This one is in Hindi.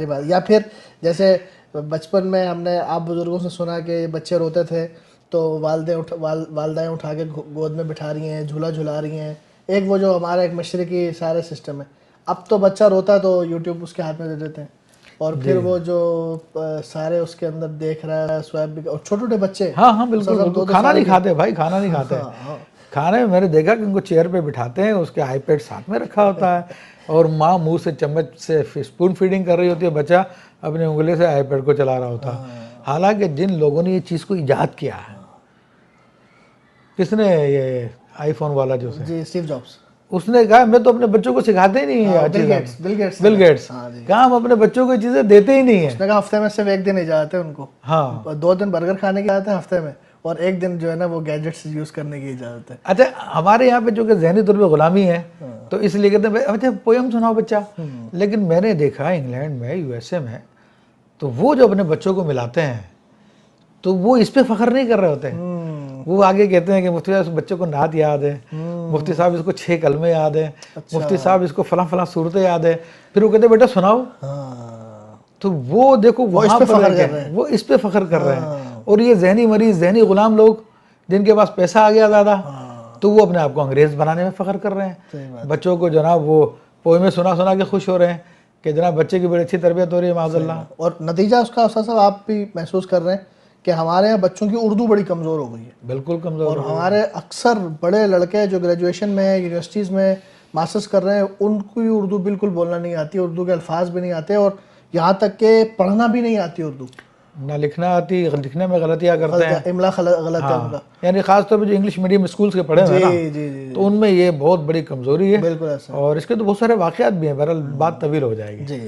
सही बात। या फिर जैसे बचपन में हमने आप बुजुर्गों से सुना कि बच्चे रोते थे तो वालदाएँ उठा के गोद में बिठा रही हैं, झूला झुला रही हैं। एक वो जो हमारा एक मशरकी सारे सिस्टम है। अब तो बच्चा रोता है तो यूट्यूब उसके हाथ में दे देते हैं और फिर वो जो सारे उसके अंदर देख रहा है स्वैप भी, और छोटे छोटे बच्चे। हाँ हाँ बिल्कुल सब बिल्कुल, 2-2 खाना साल नहीं के। खाते भाई, खाना नहीं खाते। हाँ। खाने में मैंने देखा कि उनको चेयर पे बिठाते हैं, उसके आईपैड साथ में रखा होता है और माँ मुंह से चम्मच से स्पून फीडिंग कर रही होती है, बच्चा अपनी उंगली से आईपैड को चला रहा होता है। हालांकि जिन लोगों ने ये चीज़ को ईजाद किया है, किसने, ये आईफोन वाला जो है जी, स्टीव जॉब्स। उसने कहा मैं तो अपने बच्चों को सिखाते ही नहीं है हाँ, अच्छी बिल बिल गेट्स। गेट्स हाँ जी। कहा हम अपने बच्चों को ये चीज़ें देते ही नहीं है। उसने कहा हफ्ते में सिर्फ एक दिन इजाजत है उनको। हाँ 2 दिन बर्गर खाने की आदत है हफ्ते में, और एक दिन जो है ना वो गैजेट्स यूज करने की इजाजत है। अच्छा, हमारे यहाँ पे जो कि जहनी तौर पे गुलामी है तो इसलिए कहते हैं अच्छा पोयम सुनाओ बच्चा। लेकिन मैंने देखा इंग्लैंड में, यूएसए में, तो वो जो अपने बच्चों को मिलाते हैं तो वो इस पे फख्र नहीं कर रहे होते हैं। वो आगे कहते हैं कि मुफ्ती साहब इस बच्चे को नात याद है, मुफ्ती साहब इसको 6 कलमे याद है, मुफ्ती साहब इसको फलां फलां सूरतें याद है। फिर वो कहते हैं बेटा सुनाओ। हाँ, तो वो देखो वो इस वहाँ पे पर फख्र रह कर के रहे हैं। वो इस पे फख्र कर रहे हैं। और ये जहनी मरीज, जहनी गुलाम लोग जिनके पास पैसा आ गया ज़्यादा, तो वो अपने आप को अंग्रेज बनाने में फख्र कर रहे सही हैं। बात। बच्चों को जनाब वो पोएमें सुना सुना के खुश हो रहे हैं कि जनाब बच्चे की बड़ी अच्छी तरबियत हो रही है माज़अल्लाह। और नतीजा उसका अफसर साहब आप भी महसूस कर रहे हैं कि हमारे यहाँ बच्चों की उर्दू बड़ी कमज़ोर हो गई है। बिल्कुल कमज़ोर और हो गई। हमारे अक्सर बड़े लड़के जो ग्रेजुएशन में, यूनिवर्सिटीज़ में मास्टर्स कर रहे हैं, उनको भी उर्दू बिल्कुल बोलना नहीं आती, उर्दू के अल्फाज भी नहीं आते, और यहाँ तक के पढ़ना भी नहीं आती उर्दू। ना लिखना आती, लिखने में गलतियाँ करते हैं। इमला गलत है उनका। हाँ, यानी ख़ास तौर पे जो इंग्लिश मीडियम स्कूल्स के पढ़े हुए हैं ना, जी जी जी तो उनमें ये बहुत बड़ी कमज़ोरी है। बिल्कुल ऐसा। और इसके तो बहुत सारे वाक़यात भी हैं, बहरहाल बात तवील हो जाएगी। जी।